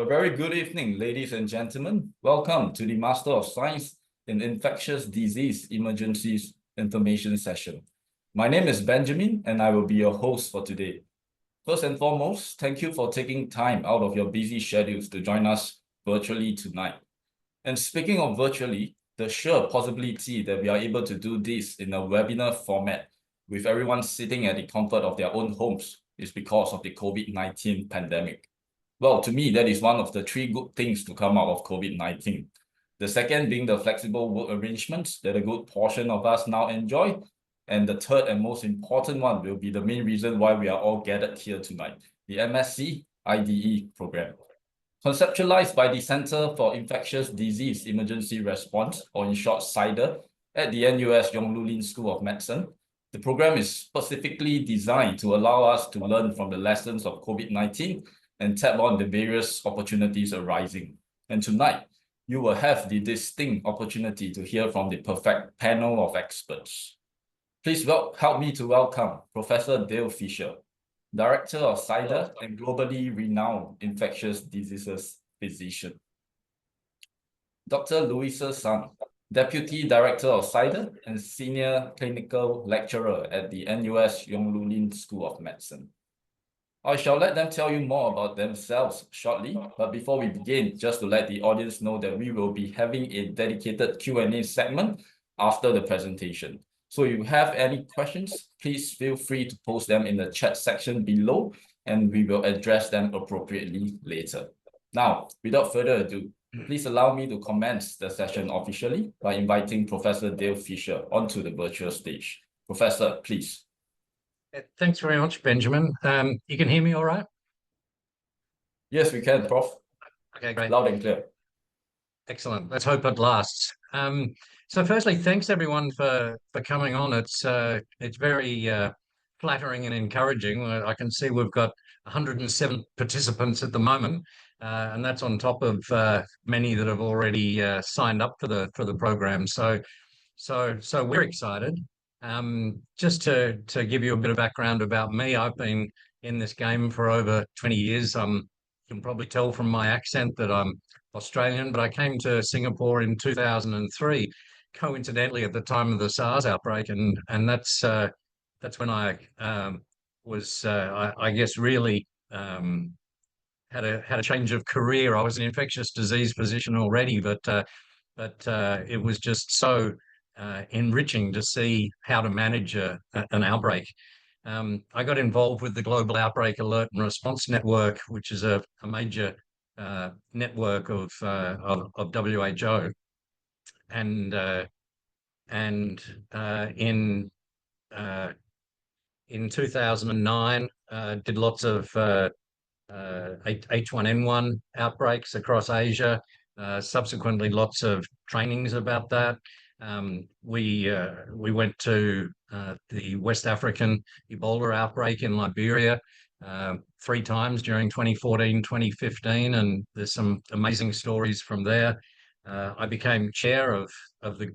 A very good evening, ladies and gentlemen. Welcome to the Master of Science in Infectious Disease Emergencies Information Session. My name is Benjamin, and I will be your host for today. First and foremost, thank you for taking time out of your busy schedules to join us virtually tonight. And speaking of virtually, the sheer possibility that we are able to do this in a webinar format with everyone sitting at the comfort of their own homes is because of the COVID-19 pandemic. Well, to me, that is one of the three good things to come out of COVID-19. The second being the flexible work arrangements that a good portion of us now enjoy. And the third and most important one will be the main reason why we are all gathered here tonight, the MSc IDE program. Conceptualized by the Center for Infectious Disease Emergency Response, or in short CIDER, at the NUS Yong Lin School of Medicine, the program is specifically designed to allow us to learn from the lessons of COVID-19 and tap on the various opportunities arising. And tonight, you will have the distinct opportunity to hear from the perfect panel of experts. Please help me to welcome Professor Dale Fisher, Director of CIDER and globally renowned infectious diseases physician. Dr. Louisa Sun, Deputy Director of CIDER and Senior Clinical Lecturer at the NUS Yong Lin School of Medicine. I shall let them tell you more about themselves shortly, but before we begin, just to let the audience know that we will be having a dedicated Q&A segment after the presentation. So if you have any questions, please feel free to post them in the chat section below, and we will address them appropriately later. Now, without further ado, please allow me to commence the session officially by inviting Professor Dale Fisher onto the virtual stage. Professor, please. Thanks very much, Benjamin. You can hear me all right? Yes, we can, Prof. Okay, great. Loud and clear. Excellent. Let's hope it lasts. So firstly, thanks everyone for coming on. It's very flattering and encouraging. I can see we've got 107 participants at the moment, and that's on top of many that have already signed up for the program. So we're excited. Just to give you a bit of background about me, I've been in this game for over 20 years. You can probably tell from my accent that I'm Australian, but I came to Singapore in 2003, coincidentally at the time of the SARS outbreak, and that's when I was I guess really had a change of career. I was an infectious disease physician already, but it was just so enriching to see how to manage an outbreak. I got involved with the Global Outbreak Alert and Response Network, which is a major network of WHO, and in 2009 did lots of H1N1 outbreaks across Asia. Subsequently, lots of trainings about that. We went to the West African Ebola outbreak in Liberia 3 times during 2014, 2015, and there's some amazing stories from there. I became chair of the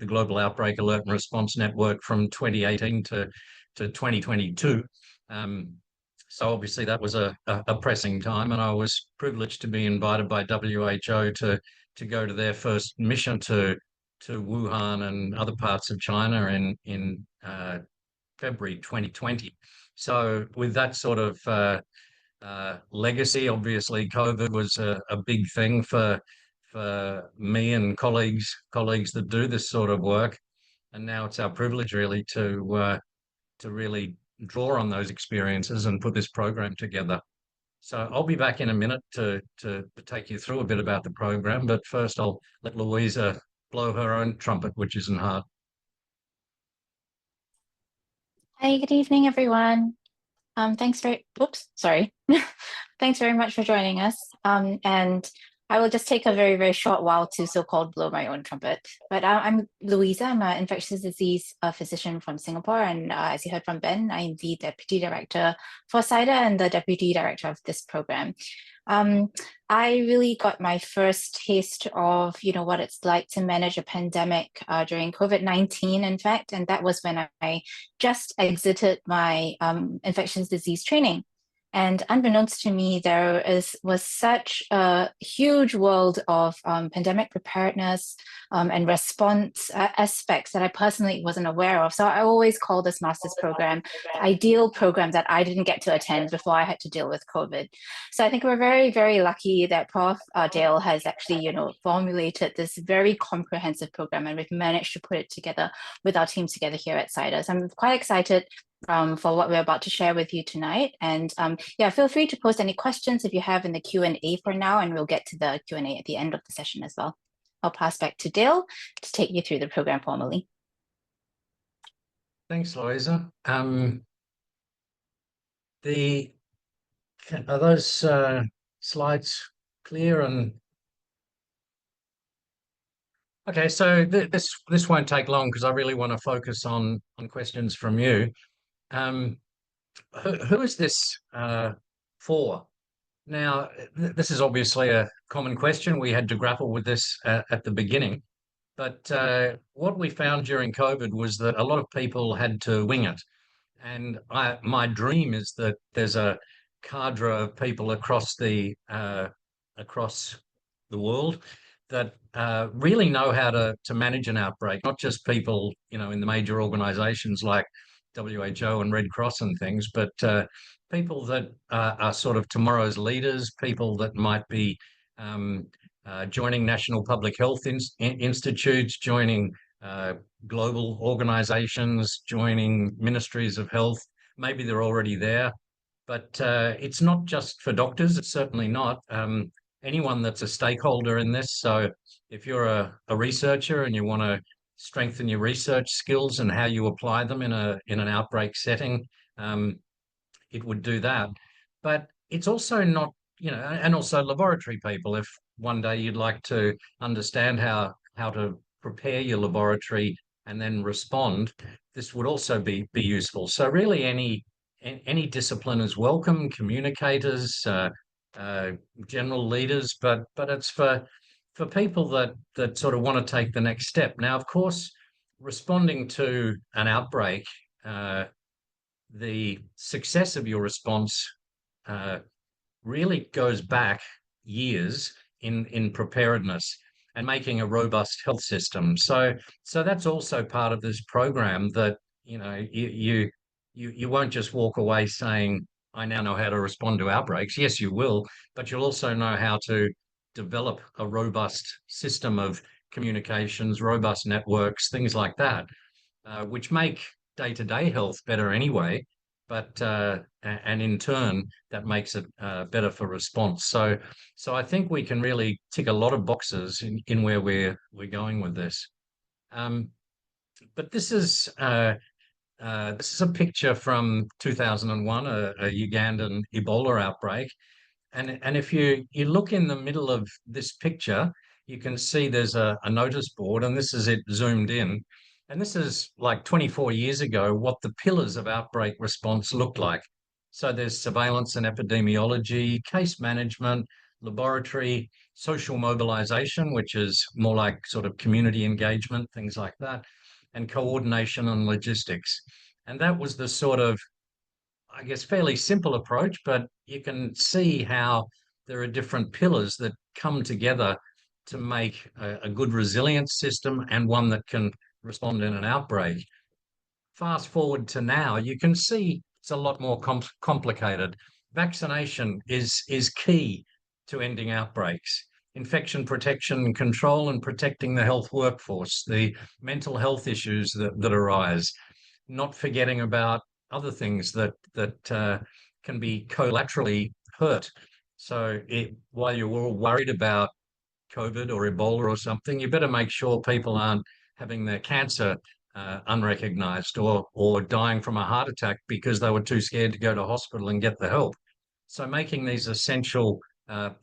Global Outbreak Alert and Response Network from 2018 to 2022. So obviously that was a pressing time, and I was privileged to be invited by WHO to go to their first mission to Wuhan and other parts of China in February 2020. So with that sort of legacy, obviously COVID was a big thing for me and colleagues that do this sort of work, and now it's our privilege really to really draw on those experiences and put this program together. So I'll be back in a minute to take you through a bit about the program, but first I'll let Louisa blow her own trumpet, which isn't hard. Hi, good evening, everyone. Thanks very much for joining us. And I will just take a very, very short while to so-called blow my own trumpet. But I'm Louisa. I'm an infectious disease physician from Singapore. And as you heard from Ben, I'm the Deputy Director for CIDER and the Deputy Director of this program. I really got my first taste of, what it's like to manage a pandemic during COVID-19, in fact, and that was when I just exited my infectious disease training. And unbeknownst to me, was such a huge world of pandemic preparedness and response aspects that I personally wasn't aware of. So I always call this master's program the ideal program that I didn't get to attend before I had to deal with COVID. So I think we're very, very lucky that Prof. Dale has actually, formulated this very comprehensive program, and we've managed to put it together with our team together here at CIDER. So I'm quite excited for what we're about to share with you tonight. And yeah, feel free to post any questions if you have in the Q&A for now, and we'll get to the Q&A at the end of the session as well. I'll pass back to Dale to take you through the program formally. Thanks, Louisa. Are those slides clear? And okay, so this won't take long because I really want to focus on questions from you. Who is this for? Now, this is obviously a common question. We had to grapple with this at the beginning. But what we found during COVID was that a lot of people had to wing it. And my dream is that there's a cadre of people across the world that really know how to manage an outbreak, not just people, in the major organizations like WHO and Red Cross and things, but people that are sort of tomorrow's leaders, people that might be joining national public health institutes, joining global organizations, joining ministries of health. Maybe they're already there, but it's not just for doctors. It's certainly not. Anyone that's a stakeholder in this. So if you're a researcher and you want to strengthen your research skills and how you apply them in an outbreak setting, it would do that. But it's also not, and also laboratory people. If one day you'd like to understand how to prepare your laboratory and then respond, this would also be useful. So really any discipline is welcome, communicators, general leaders, but it's for people that sort of want to take the next step. Now, of course, responding to an outbreak, the success of your response really goes back years in preparedness and making a robust health system. So that's also part of this program, that you won't just walk away saying, I now know how to respond to outbreaks. Yes, you will, but you'll also know how to develop a robust system of communications, robust networks, things like that, which make day-to-day health better anyway, but and in turn that makes it better for response. So I think we can really tick a lot of boxes in where we're going with this. But this is a picture from 2001, a Ugandan Ebola outbreak. And if you look in the middle of this picture, you can see there's a notice board, and this is it zoomed in. And this is like 24 years ago, what the pillars of outbreak response looked like. So there's surveillance and epidemiology, case management, laboratory, social mobilization, which is more like sort of community engagement, things like that, and coordination and logistics. And that was the sort of, I guess, fairly simple approach, but you can see how there are different pillars that come together to make a good resilience system and one that can respond in an outbreak. Fast forward to now, you can see it's a lot more complicated. Vaccination is key to ending outbreaks. Infection protection and control, and protecting the health workforce, the mental health issues that arise, not forgetting about other things that can be collaterally hurt. So while you're all worried about COVID or Ebola or something, you better make sure people aren't having their cancer unrecognized or dying from a heart attack because they were too scared to go to hospital and get the help. So making these essential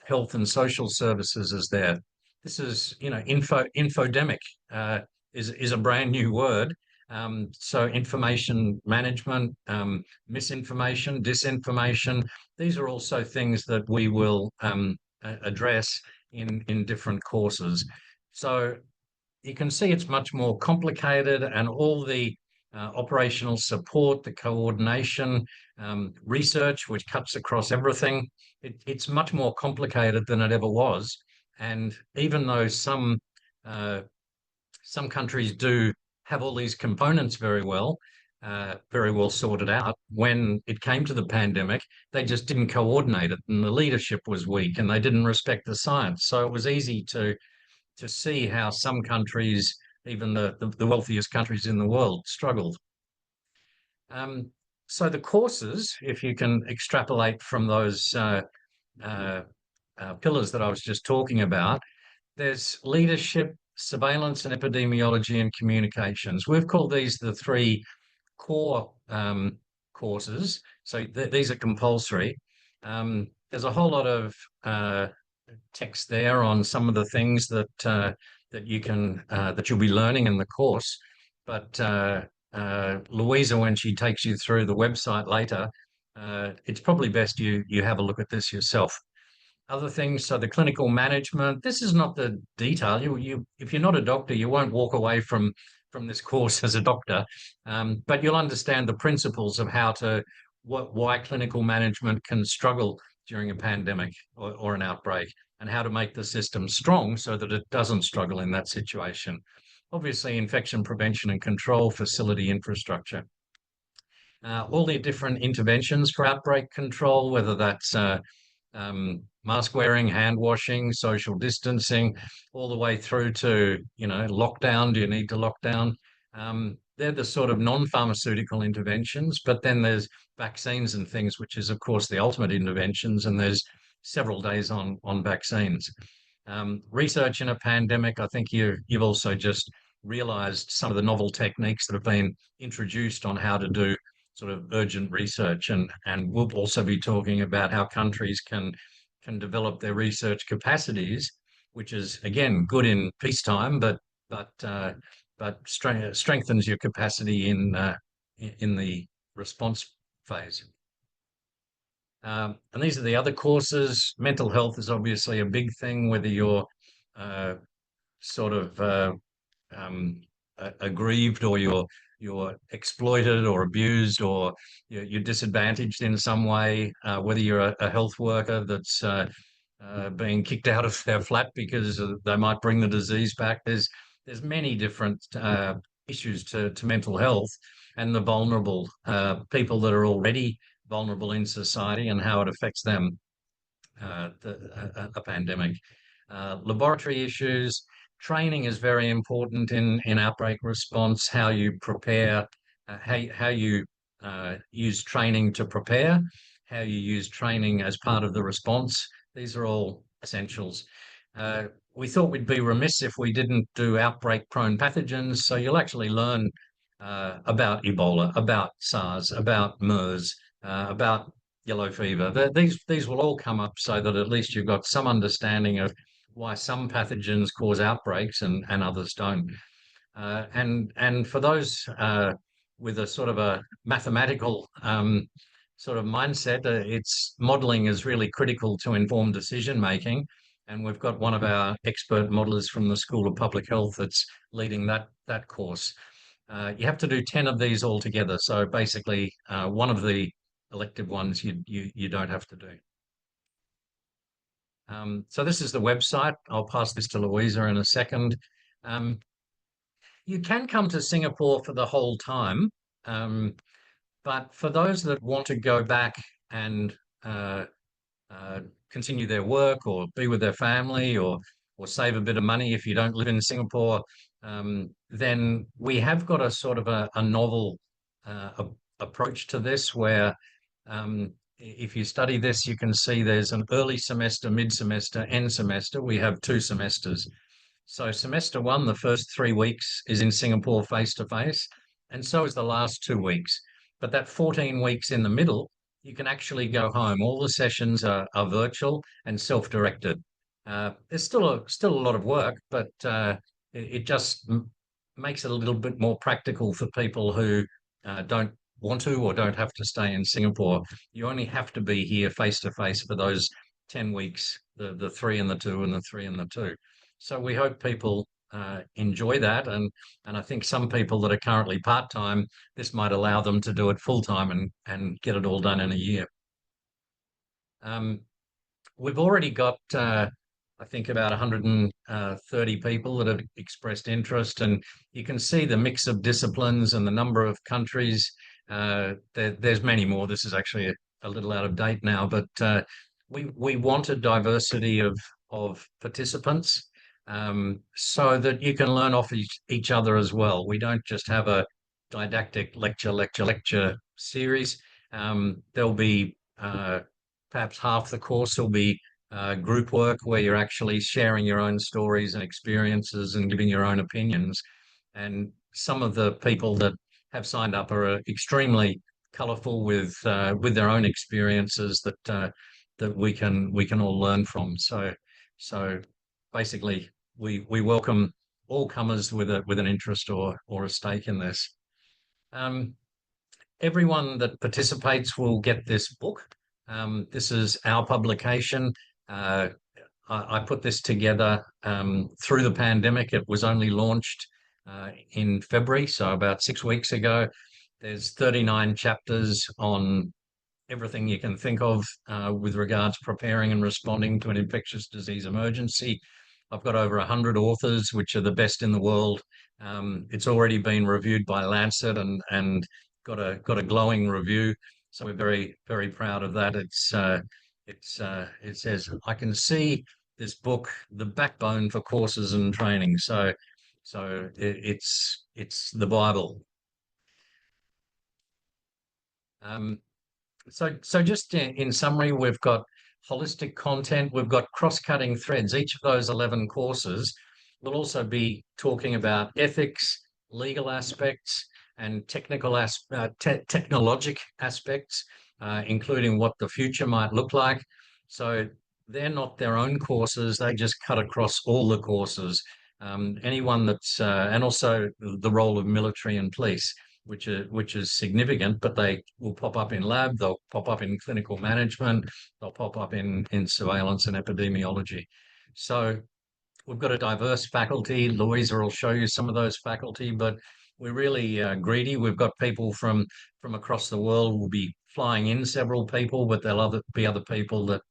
health and social services is there. This is, infodemic is a brand new word. So information management, misinformation, disinformation, these are also things that we will address in different courses. So you can see it's much more complicated, and all the operational support, the coordination, research, which cuts across everything. It's much more complicated than it ever was. And even though some countries do have all these components very well sorted out, when it came to the pandemic, they just didn't coordinate it, and the leadership was weak, and they didn't respect the science. So it was easy to see how some countries, even the wealthiest countries in the world, struggled. So the courses, if you can extrapolate from those pillars that I was just talking about, there's leadership, surveillance and epidemiology, and communications. We've called these the three core courses. So these are compulsory. There's a whole lot of text there on some of the things that that you'll be learning in the course. But Louisa, when she takes you through the website later, it's probably best you have a look at this yourself. Other things, so the clinical management, this is not the detail. If you're not a doctor, you won't walk away from this course as a doctor, but you'll understand the principles of why clinical management can struggle during a pandemic or an outbreak, and how to make the system strong so that it doesn't struggle in that situation. Obviously, infection prevention and control, facility infrastructure. All the different interventions for outbreak control, whether that's mask wearing, hand washing, social distancing, all the way through to, lockdown. Do you need to lock down? They're the sort of non-pharmaceutical interventions, but then there's vaccines and things, which is, of course, the ultimate interventions, and there's several days on vaccines. Research in a pandemic, I think you've also just realized some of the novel techniques that have been introduced on how to do sort of urgent research, and we'll also be talking about how countries can develop their research capacities, which is again good in peacetime, but strengthens your capacity in the response phase. And these are the other courses. Mental health is obviously a big thing, whether you're sort of aggrieved, or you're exploited or abused, or you're disadvantaged in some way, whether you're a health worker that's being kicked out of their flat because they might bring the disease back. There's many different issues to mental health, and the vulnerable people that are already vulnerable in society, and how it affects them, a pandemic. Laboratory issues. Training is very important in outbreak response, how you prepare, how you use training to prepare, how you use training as part of the response. These are all essentials. We thought we'd be remiss if we didn't do outbreak-prone pathogens, so you'll actually learn about Ebola, about SARS, about MERS, about yellow fever. These will all come up, so that at least you've got some understanding of why some pathogens cause outbreaks and others don't. And for those with a sort of a mathematical sort of mindset, it's modelling is really critical to inform decision making. And we've got one of our expert modelers from the School of Public Health that's leading that course. You have to do 10 of these altogether. So basically, one of the elective ones you don't have to do. So this is the website. I'll pass this to Louisa in a second. You can come to Singapore for the whole time, but for those that want to go back and continue their work, or be with their family, or save a bit of money if you don't live in Singapore, then we have got a sort of a novel approach to this, where if you study this, you can see there's an early semester, mid-semester, end semester. We have 2 semesters. So semester 1, the first 3 weeks is in Singapore face-to-face, and so is the last 2 weeks. But that 14 weeks in the middle, you can actually go home. All the sessions are virtual and self-directed. There's still a lot of work, but it just makes it a little bit more practical for people who don't want to or don't have to stay in Singapore. You only have to be here face-to-face for those 10 weeks, the 3 and the 2 and the 3 and the 2. So we hope people enjoy that. And I think some people that are currently part-time, this might allow them to do it full-time and get it all done in a year. We've already got, I think, about 130 people that have expressed interest, and you can see the mix of disciplines and the number of countries. There's many more. This is actually a little out of date now, but we want a diversity of participants so that you can learn off each other as well. We don't just have a didactic lecture series. There'll be perhaps half the course will be group work where you're actually sharing your own stories and experiences and giving your own opinions. And some of the people that have signed up are extremely colourful with their own experiences that we can all learn from. So basically, we welcome all comers with an interest or a stake in this. Everyone that participates will get this book. This is our publication. I put this together through the pandemic. It was only launched in February, so about 6 weeks ago. There's 39 chapters on everything you can think of with regards to preparing and responding to an infectious disease emergency. I've got over 100 authors, which are the best in the world. It's already been reviewed by Lancet and got a glowing review. So we're very, very proud of that. It says, I can see this book, the backbone for courses and training. So it's the Bible. So just in summary, we've got holistic content, we've got cross-cutting threads. Each of those 11 courses will also be talking about ethics, legal aspects, and technologic aspects, including what the future might look like. So they're not their own courses, they just cut across all the courses. Anyone that's, and also the role of military and police, which is significant, but they will pop up in lab, they'll pop up in clinical management, they'll pop up in surveillance and epidemiology. So we've got a diverse faculty. Louisa will show you some of those faculty, but we're really greedy. We've got people from across the world. We'll be flying in several people, but there'll be other people that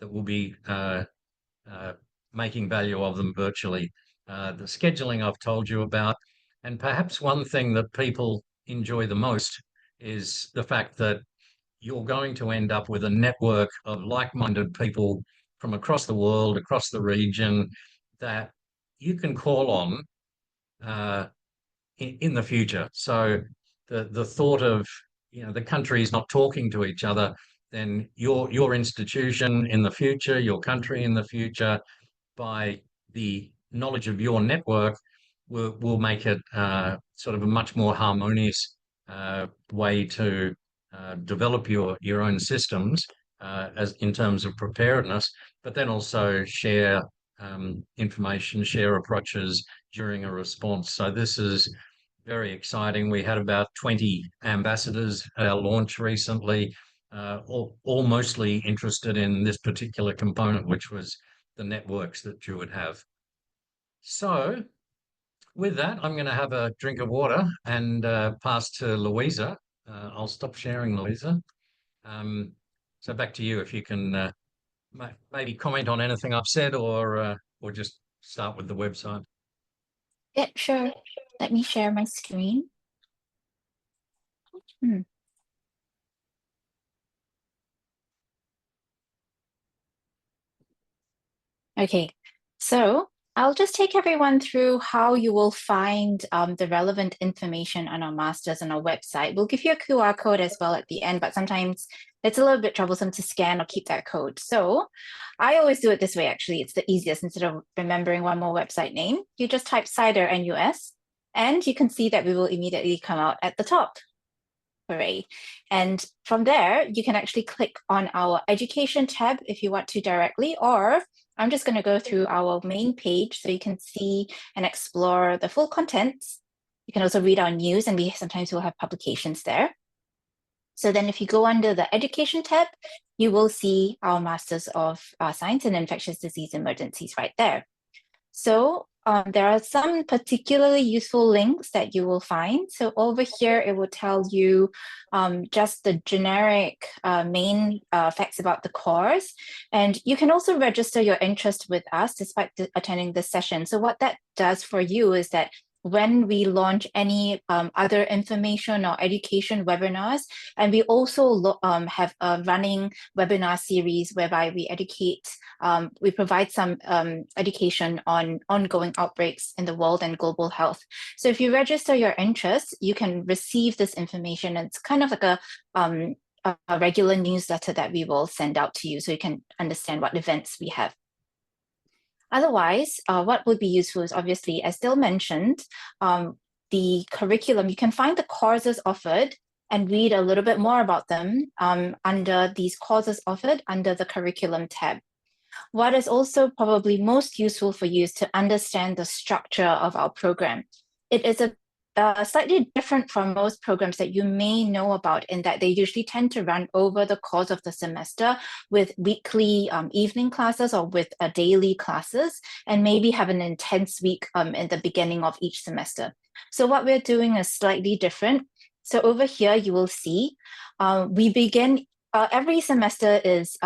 will be making value of them virtually. The scheduling I've told you about, and perhaps one thing that people enjoy the most is the fact that you're going to end up with a network of like-minded people from across the world, across the region, that you can call on in the future. So the thought of, the countries not talking to each other, then your institution in the future, your country in the future, by the knowledge of your network, will make it sort of a much more harmonious way to develop your own systems as in terms of preparedness, but then also share information, share approaches during a response. So this is very exciting. We had about 20 ambassadors at our launch recently, all mostly interested in this particular component, which was the networks that you would have. So with that, I'm going to have a drink of water and pass to Louisa. I'll stop sharing, Louisa. So back to you, if you can maybe comment on anything I've said, or just start with the website. Yeah, sure. Let me share my screen. Okay, so I'll just take everyone through how you will find the relevant information on our masters on our website. We'll give you a QR code as well at the end, but sometimes it's a little bit troublesome to scan or keep that code. So I always do it this way, actually. It's the easiest. Instead of remembering one more website name, you just type CIDER NUS, and you can see that we will immediately come out at the top. Hooray. And from there, you can actually click on our education tab if you want to directly, or I'm just going to go through our main page so you can see and explore the full contents. You can also read our news, and we sometimes will have publications there. So then if you go under the education tab, you will see our Masters of Science in Infectious Disease Emergencies right there. So there are some particularly useful links that you will find. So over here, it will tell you just the generic main facts about the course. And you can also register your interest with us despite attending this session. So what that does for you is that when we launch any other information or education webinars, and we also have a running webinar series whereby we educate, we provide some education on ongoing outbreaks in the world and global health. So if you register your interest, you can receive this information. It's kind of like a regular newsletter that we will send out to you so you can understand what events we have. Otherwise, what would be useful is obviously, as Dil mentioned, the curriculum. You can find the courses offered and read a little bit more about them under these courses offered under the curriculum tab. What is also probably most useful for you is to understand the structure of our program. It is slightly different from most programs that you may know about in that they usually tend to run over the course of the semester with weekly evening classes or with daily classes, and maybe have an intense week in the beginning of each semester. So what we're doing is slightly different. So over here, you will see we begin every semester is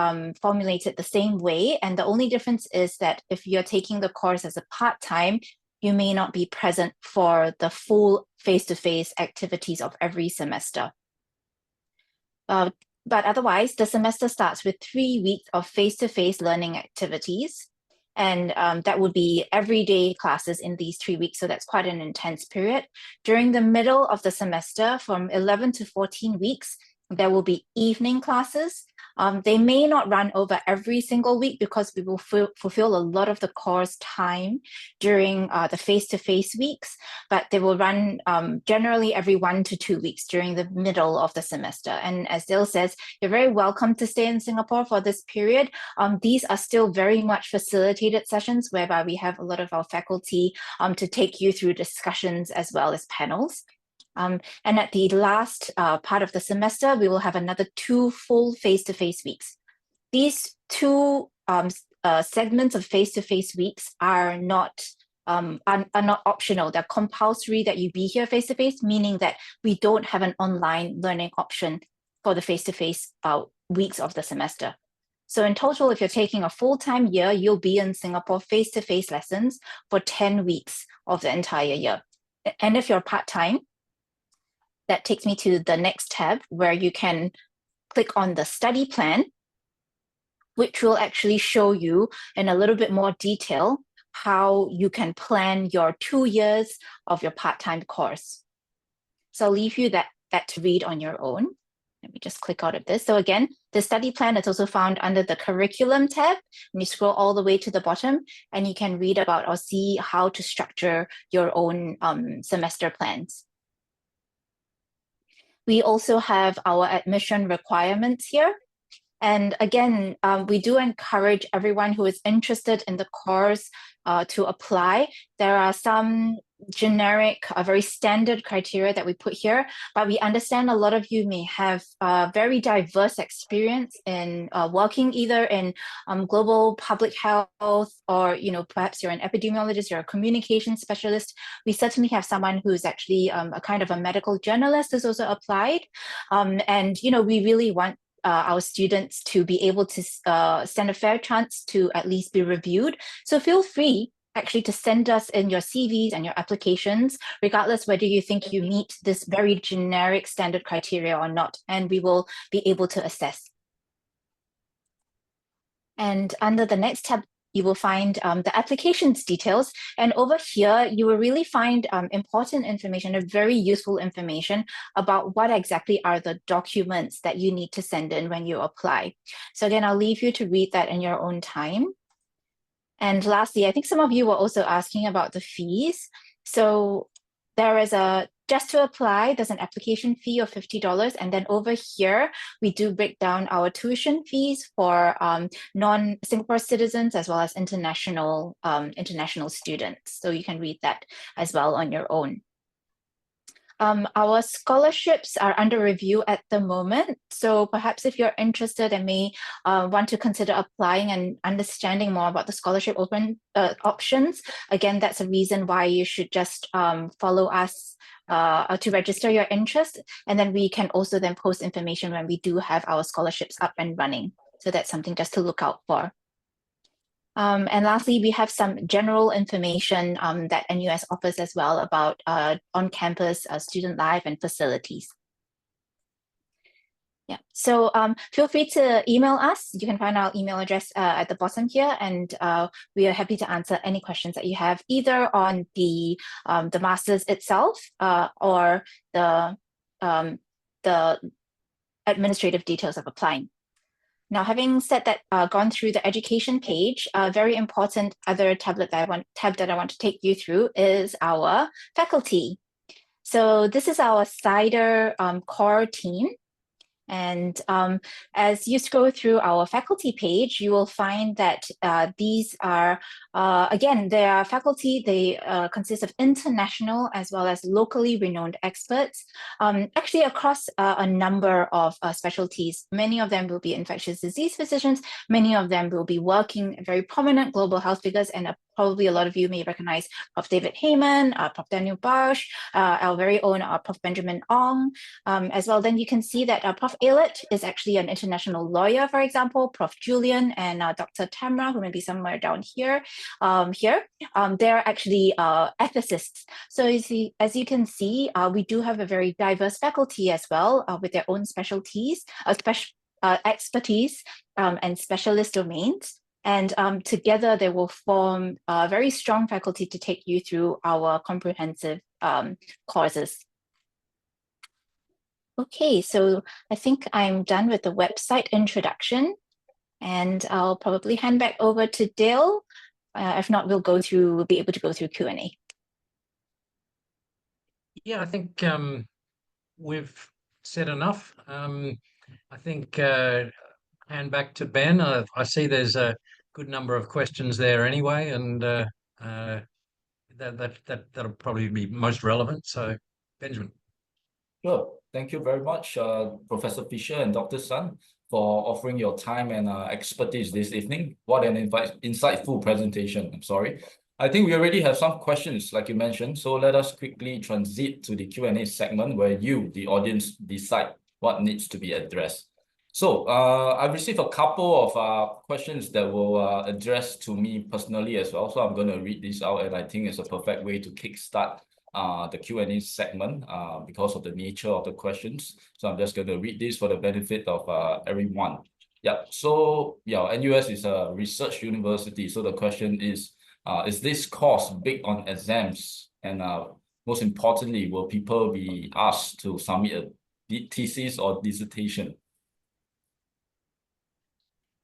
formulated the same way, and the only difference is that if you're taking the course as a part-time, you may not be present for the full face-to-face activities of every semester. But otherwise, the semester starts with 3 weeks of face-to-face learning activities, and that would be everyday classes in these 3 weeks, so that's quite an intense period. During the middle of the semester, from 11 to 14 weeks, there will be evening classes. They may not run over every single week because we will fulfill a lot of the course time during the face-to-face weeks, but they will run generally every 1 to 2 weeks during the middle of the semester. And as Dil says, you're very welcome to stay in Singapore for this period. These are still very much facilitated sessions whereby we have a lot of our faculty to take you through discussions as well as panels. And at the last part of the semester, we will have another 2 full face-to-face weeks. These 2 segments of face-to-face weeks are not optional. They're compulsory that you be here face-to-face, meaning that we don't have an online learning option for the face-to-face weeks of the semester. So in total, if you're taking a full-time year, you'll be in Singapore face-to-face lessons for 10 weeks of the entire year. And if you're part-time, that takes me to the next tab where you can click on the study plan, which will actually show you in a little bit more detail how you can plan your 2 years of your part-time course. So I'll leave you that to read on your own. Let me just click out of this. So again, the study plan is also found under the curriculum tab. And you scroll all the way to the bottom and you can read about or see how to structure your own semester plans. We also have our admission requirements here. And again, we do encourage everyone who is interested in the course to apply. There are some generic, very standard criteria that we put here, but we understand a lot of you may have very diverse experience in working either in global public health or, perhaps you're an epidemiologist, you're a communication specialist. We certainly have someone who's actually a kind of a medical journalist who's also applied. And, we really want our students to be able to stand a fair chance to at least be reviewed. So feel free actually to send us in your CVs and your applications, regardless whether you think you meet this very generic standard criteria or not, and we will be able to assess. And under the next tab, you will find the applications details. And over here, you will really find important information, very useful information about what exactly are the documents that you need to send in when you apply. So again, I'll leave you to read that in your own time. And lastly, I think some of you were also asking about the fees. So there is just to apply, there's an application fee of $50. And then over here, we do break down our tuition fees for non-Singapore citizens as well as international students. So you can read that as well on your own. Our scholarships are under review at the moment. So perhaps if you're interested and may want to consider applying and understanding more about the scholarship options, again, that's a reason why you should just follow us to register your interest. And then we can also then post information when we do have our scholarships up and running. So that's something just to look out for. And lastly, we have some general information that NUS offers as well about on-campus student life and facilities. Yeah, so feel free to email us. You can find our email address at the bottom here, and we are happy to answer any questions that you have, either on the masters itself or the administrative details of applying. Now, having said that, gone through the education page, a very important other tab that I want to take you through is our faculty. So this is our CIDER core team. And as you scroll through our faculty page, you will find that these are, again, they are faculty. They consist of international as well as locally renowned experts, actually across a number of specialties. Many of them will be infectious disease physicians. Many of them will be working very prominent global health figures, and probably a lot of you may recognize Prof. David Heyman, Prof. Daniel Barsh, our very own Prof. Benjamin Ong, as well. Then you can see that Prof. Aylett is actually an international lawyer, for example. Prof. Julian and Dr. Tamra, who may be somewhere down here, they're actually ethicists. So as you can see, we do have a very diverse faculty as well, with their own specialties, expertise, and specialist domains. And together they will form a very strong faculty to take you through our comprehensive courses. Okay, so I think I'm done with the website introduction, and I'll probably hand back over to Dale. If not, we'll be able to go through Q&A. Yeah, I think we've said enough. I think hand back to Ben. I see there's a good number of questions there anyway, and that'll probably be most relevant. So, Benjamin. Sure. Thank you very much, Professor Fisher and Dr. Sun, for offering your time and expertise this evening. What an insightful presentation. I'm sorry. I think we already have some questions, like you mentioned. So let us quickly transit to the Q&A segment where you, the audience, decide what needs to be addressed. So I've received a couple of questions that will address to me personally as well. So I'm going to read this out, and I think it's a perfect way to kickstart the Q&A segment because of the nature of the questions. So I'm just going to read this for the benefit of everyone. Yeah, so yeah, NUS is a research university. So the question is this course big on exams? And most importantly, will people be asked to submit a thesis or dissertation?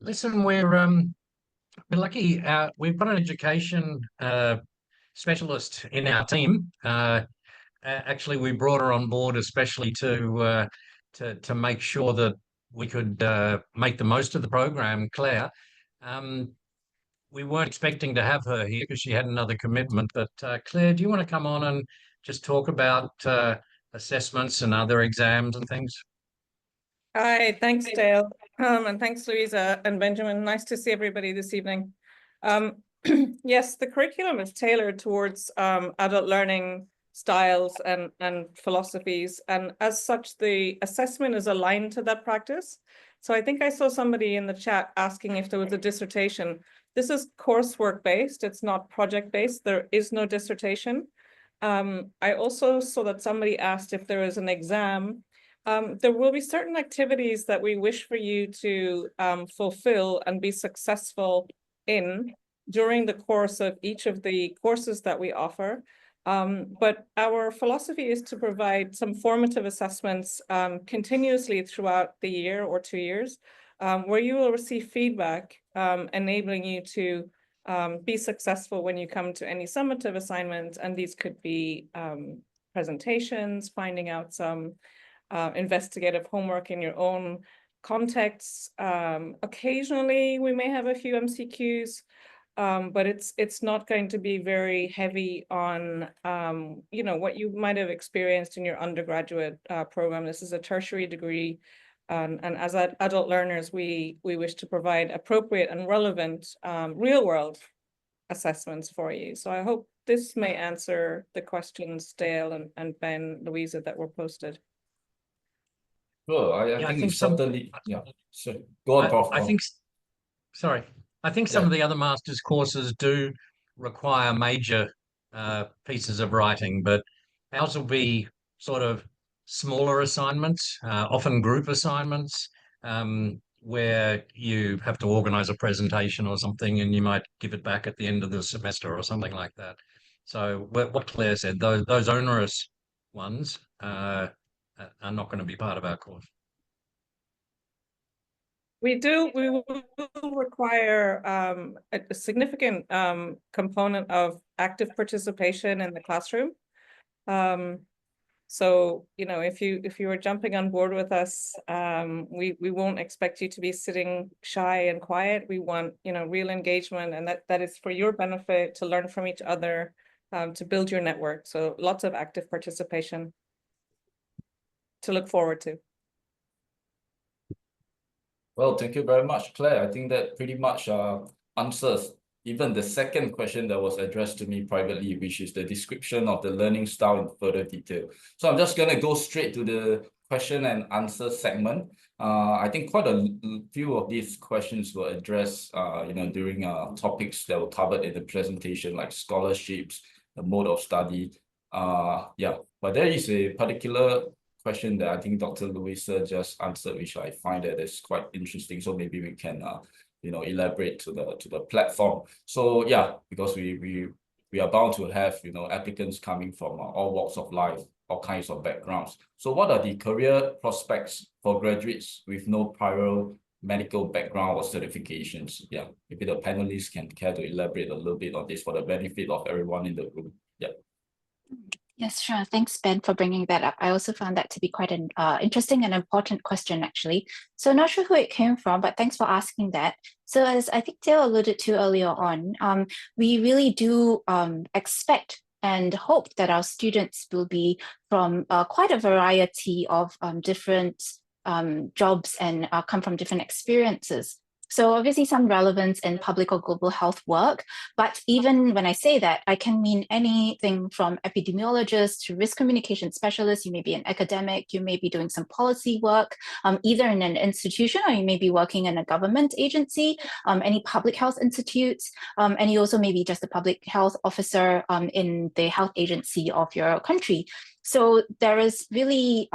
Listen, we're lucky. We've got an education specialist in our team. Actually, we brought her on board especially to make sure that we could make the most of the program, Claire. We weren't expecting to have her here because she had another commitment. But Claire, do you want to come on and just talk about assessments and other exams and things? Hi, thanks, Dale. And thanks, Louisa and Benjamin. Nice to see everybody this evening. Yes, the curriculum is tailored towards adult learning styles and philosophies. And as such, the assessment is aligned to that practice. So I think I saw somebody in the chat asking if there was a dissertation. This is coursework based. It's not project based. There is no dissertation. I also saw that somebody asked if there is an exam. There will be certain activities that we wish for you to fulfill and be successful in during the course of each of the courses that we offer. But our philosophy is to provide some formative assessments continuously throughout the year or 2 years, where you will receive feedback enabling you to be successful when you come to any summative assignments. And these could be presentations, finding out some investigative homework in your own contexts. Occasionally, we may have a few MCQs. but it's not going to be very heavy on, you know, what you might have experienced in your undergraduate program. This is a tertiary degree. And as adult learners, we wish to provide appropriate and relevant real-world assessments for you. So I hope this may answer the questions, Dale and Ben, Louisa, that were posted. Sure, I think certainly, yeah. So go on, Prof. I think some of the other master's courses do require major pieces of writing, but ours will be sort of smaller assignments, often group assignments, where you have to organize a presentation or something, and you might give it back at the end of the semester or something like that. So what Claire said, those onerous ones are not going to be part of our course. We will require a significant component of active participation in the classroom. So, you know, if you are jumping on board with us, we won't expect you to be sitting shy and quiet. We want, you know, real engagement, and that is for your benefit, to learn from each other, to build your network. So lots of active participation to look forward to. Well, thank you very much, Claire. I think that pretty much answers even the second question that was addressed to me privately, which is the description of the learning style in further detail. So I'm just going to go straight to the question and answer segment. I think quite a few of these questions were addressed you know, during topics that were covered in the presentation, like scholarships, the mode of study. Yeah, but there is a particular question that I think Dr. Louisa just answered, which I find that is quite interesting. So maybe we can you know, elaborate to the platform. So yeah, because we are bound to have, you know, applicants coming from all walks of life, all kinds of backgrounds. So what are the career prospects for graduates with no prior medical background or certifications? Yeah, maybe the panelists can care to elaborate a little bit on this for the benefit of everyone in the room. Yeah. Yes, sure. Thanks, Ben, for bringing that up. I also found that to be quite an interesting and important question, actually. So not sure who it came from, but thanks for asking that. So as I think Dale alluded to earlier on, we really do expect and hope that our students will be from quite a variety of different jobs and come from different experiences. So obviously some relevance in public or global health work, but even when I say that, I can mean anything from epidemiologists to risk communication specialists. You may be an academic, you may be doing some policy work, either in an institution, or you may be working in a government agency, any public health institutes, and you also may be just a public health officer in the health agency of your country. So there is really,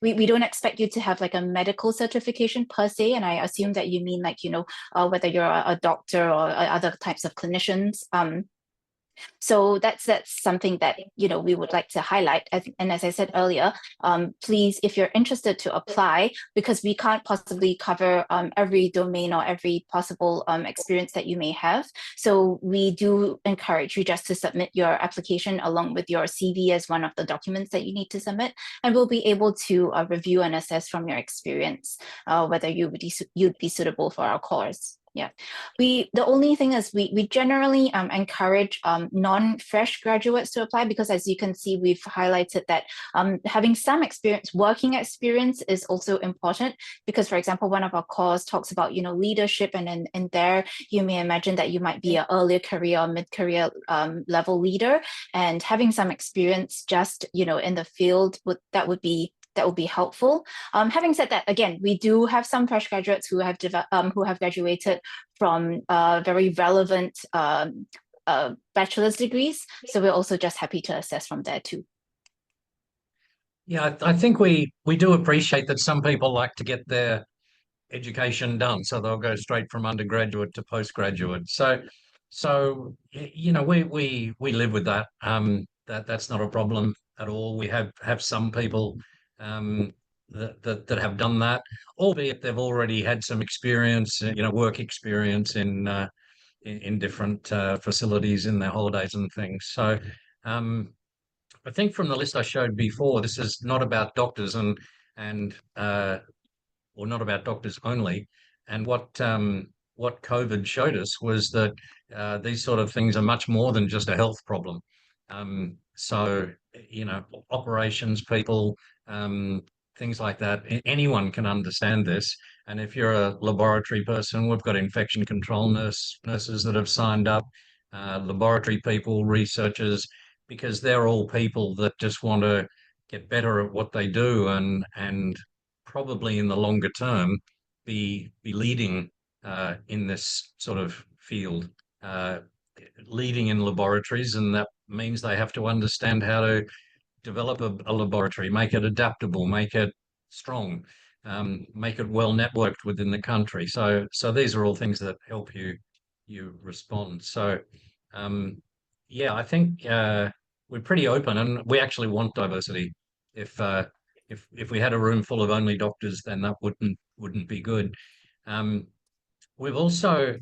we don't expect you to have like a medical certification per se. And I assume that you mean like, you know, whether you're a doctor or other types of clinicians. So that's something that, you know, we would like to highlight. And as I said earlier, please, if you're interested to apply, because we can't possibly cover every domain or every possible experience that you may have. So we do encourage you just to submit your application along with your CV as one of the documents that you need to submit. And we'll be able to review and assess from your experience whether you'd be suitable for our course. Yeah, the only thing is we generally encourage non-fresh graduates to apply, because as you can see, we've highlighted that having some experience, working experience, is also important. Because, for example, one of our course talks about, you know, leadership, and in there you may imagine that you might be an earlier career or mid-career level leader, and having some experience just, you know, in the field that would be helpful. Having said that, again, we do have some fresh graduates who have graduated from very relevant bachelor's degrees. So we're also just happy to assess from there too. Yeah, I think we do appreciate that some people like to get their education done, so they'll go straight from undergraduate to postgraduate. So you know, we live with that. That's not a problem at all. We have some people that have done that, albeit they've already had some experience, you know, work experience in different facilities in their holidays and things. So I think from the list I showed before, this is not about doctors or not about doctors only. And what what COVID showed us was that these sort of things are much more than just a health problem. So, you know, operations people, things like that, anyone can understand this. And if you're a laboratory person, we've got infection control nurses that have signed up, laboratory people, researchers, because they're all people that just want to get better at what they do and probably in the longer term be leading in this sort of field, leading in laboratories, and that means they have to understand how to develop a laboratory, make it adaptable, make it strong, make it well networked within the country. So these are all things that help you respond. So yeah, I think we're pretty open, and we actually want diversity. If we had a room full of only doctors, then that wouldn't be good. We've also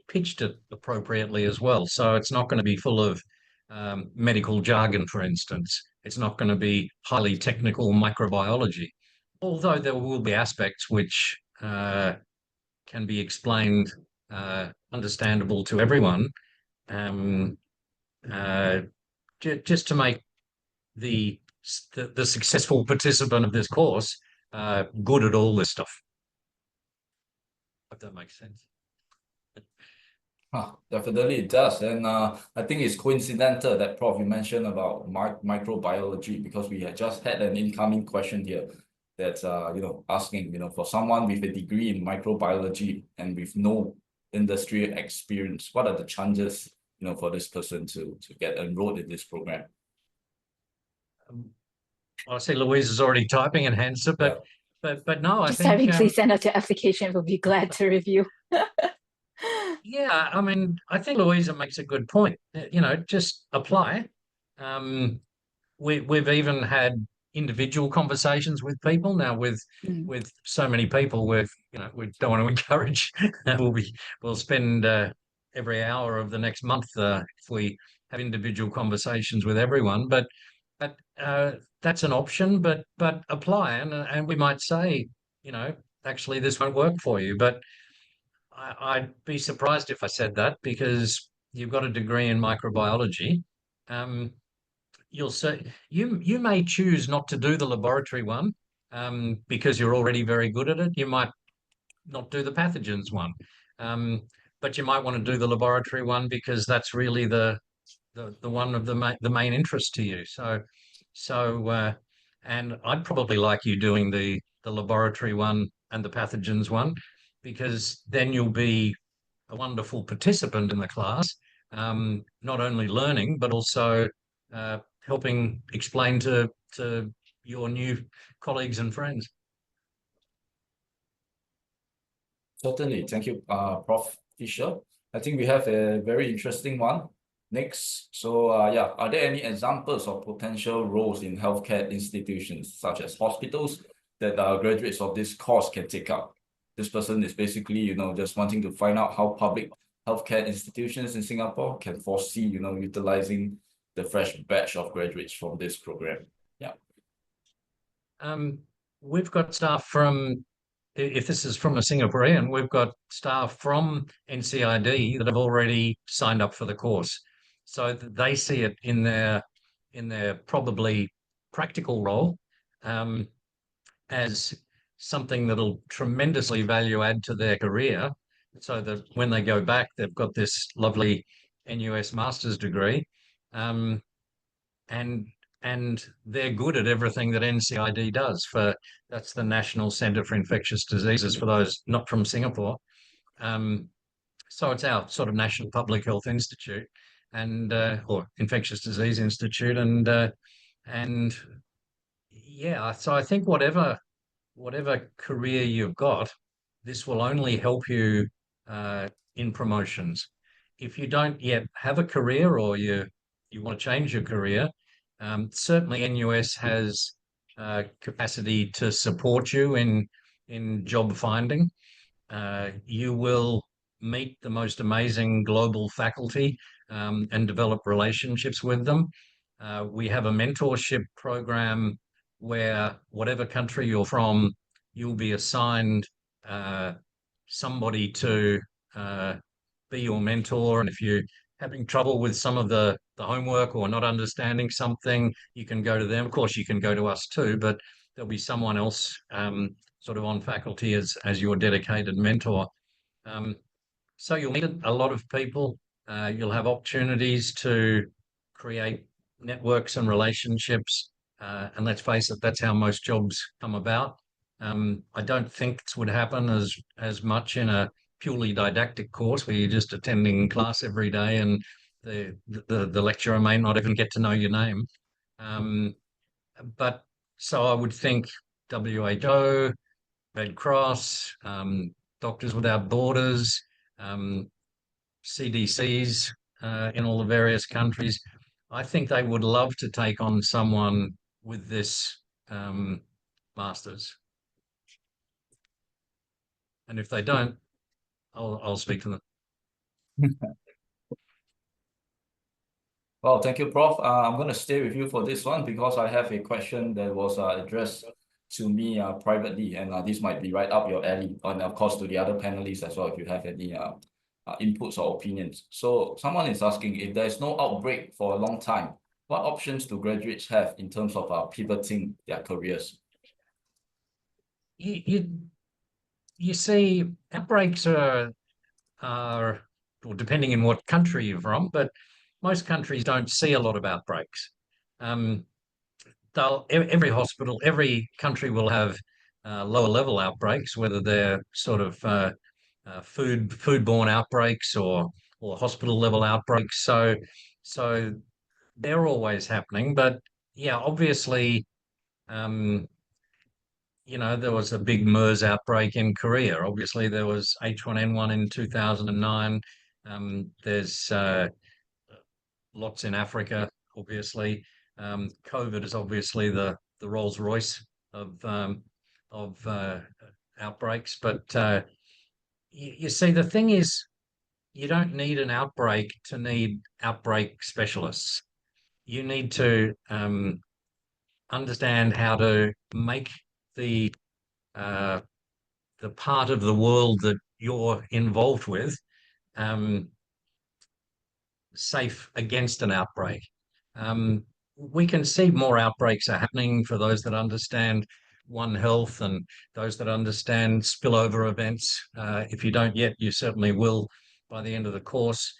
pitched it appropriately as well. So it's not going to be full of medical jargon, for instance. It's not going to be highly technical microbiology, although there will be aspects which can be explained, understandable to everyone, just to make the successful participant of this course good at all this stuff. Hope that makes sense. Definitely it does. And I think it's coincidental that, Prof, you mentioned about microbiology, because we had just had an incoming question here that's asking, for someone with a degree in microbiology and with no industry experience, what are the chances, for this person to get enrolled in this program? I see Louise is already typing an answer, but no, I think please send us your application. We'll be glad to review. Yeah, I mean, I think Louisa makes a good point. Just apply. We've even had individual conversations with people now. With so many people, we don't want to encourage. We'll spend every hour of the next month if we have individual conversations with everyone. But that's an option. But apply, and we might say, actually this won't work for you, but I'd be surprised if I said that, because you've got a degree in microbiology. You'll say you may choose not to do the laboratory one because you're already very good at it. You might not do the pathogens one, but you might want to do the laboratory one because that's really the one of the main interest to you. And I'd probably like you doing the laboratory one and the pathogens one, because then you'll be a wonderful participant in the class, not only learning, but also helping explain to your new colleagues and friends. Certainly. Thank you, Prof. Fisher. I think we have a very interesting one next. So are there any examples of potential roles in healthcare institutions, such as hospitals, that graduates of this course can take up? This person is basically, just wanting to find out how public healthcare institutions in Singapore can foresee, utilizing the fresh batch of graduates from this program. Yeah. We've got staff from, if this is from a Singaporean, we've got staff from NCID that have already signed up for the course. So they see it in their probably practical role as something that'll tremendously value add to their career, so that when they go back, they've got this lovely NUS master's degree, and they're good at everything that NCID does. That's the National Centre for Infectious Diseases, for those not from Singapore. So it's our sort of National Public Health Institute or Infectious Disease Institute, and yeah, so I think whatever career you've got, this will only help you in promotions. If you don't yet have a career, or you want to change your career, certainly NUS has capacity to support you in job finding. You will meet the most amazing global faculty and develop relationships with them. We have a mentorship program where whatever country you're from, you'll be assigned somebody to be your mentor. And if you're having trouble with some of the homework or not understanding something, you can go to them. Of course, you can go to us too, but there'll be someone else sort of on faculty as your dedicated mentor. So you'll meet a lot of people. You'll have opportunities to create networks and relationships. And let's face it, that's how most jobs come about. I don't think this would happen as much in a purely didactic course where you're just attending class every day and the lecturer may not even get to know your name. But so I would think WHO, Red Cross, Doctors Without Borders, CDCs in all the various countries, I think they would love to take on someone with this master's. And if they don't, I'll speak to them. Well, thank you, Prof. I'm going to stay with you for this one because I have a question that was addressed to me privately, and this might be right up your alley, and of course to the other panelists as well if you have any inputs or opinions. So someone is asking, if there's no outbreak for a long time, what options do graduates have in terms of pivoting their careers? You see, outbreaks are, well, depending in what country you're from, but most countries don't see a lot of outbreaks. Every hospital, every country will have lower level outbreaks, whether they're sort of foodborne outbreaks or hospital level outbreaks. So they're always happening. But yeah, obviously, you know, there was a big MERS outbreak in Korea. Obviously, there was H1N1 in 2009. There's lots in Africa, obviously. COVID is obviously the Rolls Royce of outbreaks. But you see, the thing is, you don't need an outbreak to need outbreak specialists. You need to understand how to make the part of the world that you're involved with safe against an outbreak. We can see more outbreaks are happening for those that understand One Health and those that understand spillover events. If you don't yet, you certainly will by the end of the course.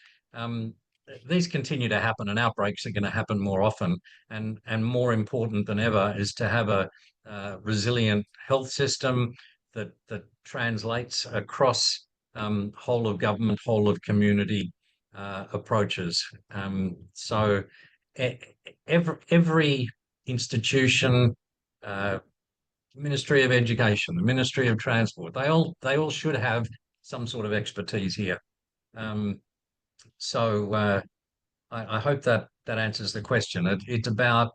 These continue to happen, and outbreaks are going to happen more often. And more important than ever is to have a resilient health system that translates across whole of government, whole of community approaches. So every institution, Ministry of Education, the Ministry of Transport, they all should have some sort of expertise here. So I hope that answers the question. It's about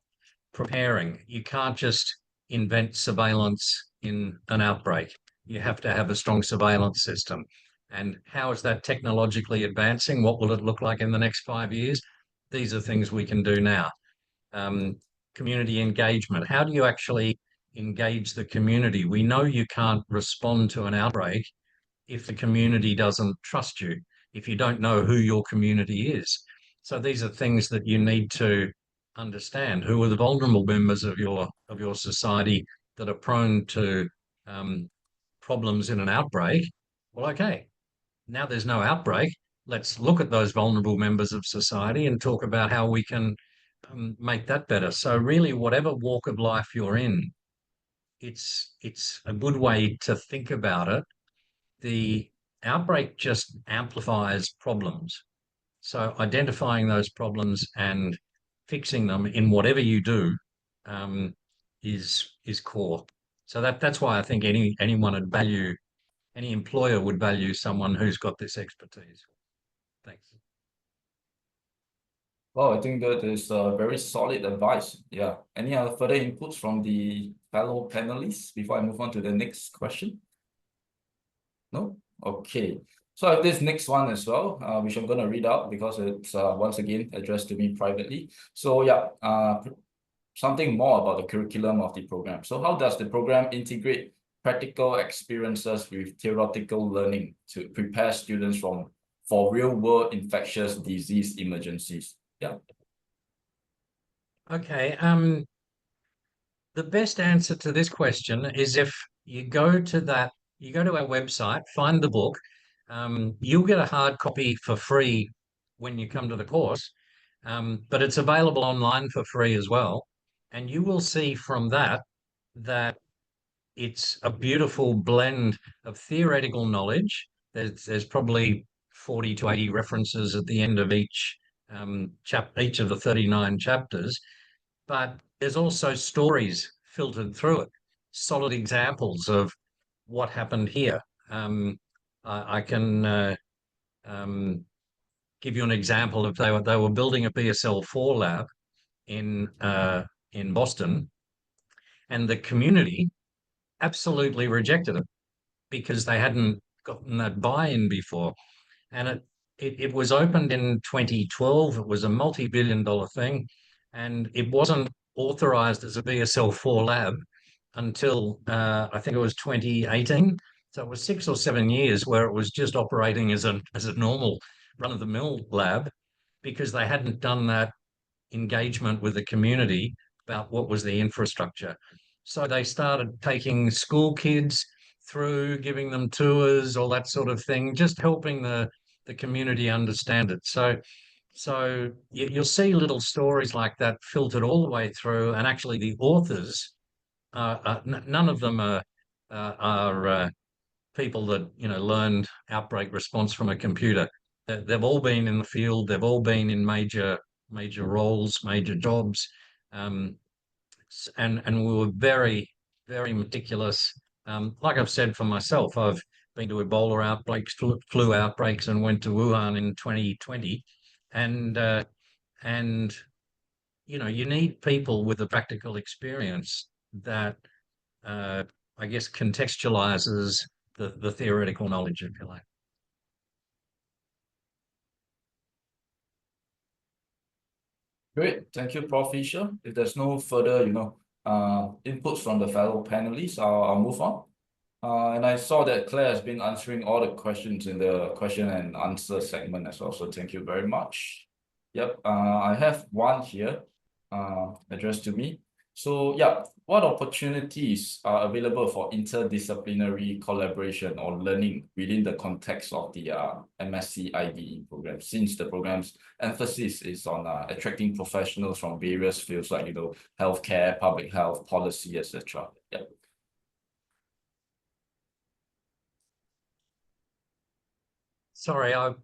preparing. You can't just invent surveillance in an outbreak. You have to have a strong surveillance system. And how is that technologically advancing? What will it look like in the next 5 years? These are things we can do now. Community engagement. How do you actually engage the community? We know you can't respond to an outbreak if the community doesn't trust you, if you don't know who your community is. So these are things that you need to understand. Who are the vulnerable members of your society that are prone to problems in an outbreak? Well, okay, now there's no outbreak. Let's look at those vulnerable members of society and talk about how we can make that better. So really, whatever walk of life you're in, it's a good way to think about it. The outbreak just amplifies problems. So identifying those problems and fixing them in whatever you do is core. So that's why I think anyone would value, any employer would value someone who's got this expertise. Thanks. Well, I think that is very solid advice. Yeah. Any other further inputs from the fellow panelists before I move on to the next question? No? Okay. So I have this next one as well, which I'm going to read out because it's once again addressed to me privately. So yeah, something more about the curriculum of the program. So how does the program integrate practical experiences with theoretical learning to prepare students for real-world infectious disease emergencies. Yeah. Okay. The best answer to this question is if you go to our website, find the book. You'll get a hard copy for free when you come to the course, but it's available online for free as well. And you will see from that it's a beautiful blend of theoretical knowledge. There's probably 40 to 80 references at the end of each of the 39 chapters, but there's also stories filtered through it, solid examples of what happened here. I can give you an example of they were building a BSL-4 lab in Boston, and the community absolutely rejected it because they hadn't gotten that buy-in before. And it was opened in 2012. It was a multi-billion-dollar thing, and it wasn't authorized as a BSL-4 lab until I think it was 2018. So it was 6 or 7 years where it was just operating as a normal run-of-the-mill lab because they hadn't done that engagement with the community about what was the infrastructure. So they started taking school kids through, giving them tours, all that sort of thing, just helping the community understand it. So you'll see little stories like that filtered all the way through, and actually the authors, none of them are people that learned outbreak response from a computer. They've all been in the field. They've all been in major roles, major jobs, and we were very, very meticulous. Like I've said for myself, I've been to Ebola outbreaks, flu outbreaks, and went to Wuhan in 2020, and you need people with a practical experience that I guess contextualizes the theoretical knowledge, if you like. Great, thank you, Prof. Fisher. If there's no further, inputs from the fellow panelists, I'll move on. And I saw that Claire has been answering all the questions in the question and answer segment as well. So thank you very much. Yep, I have one here addressed to me. So yeah, what opportunities are available for interdisciplinary collaboration or learning within the context of the MSc IDE program, since the program's emphasis is on attracting professionals from various fields like, healthcare, public health, policy, etc. Yep. Sorry, I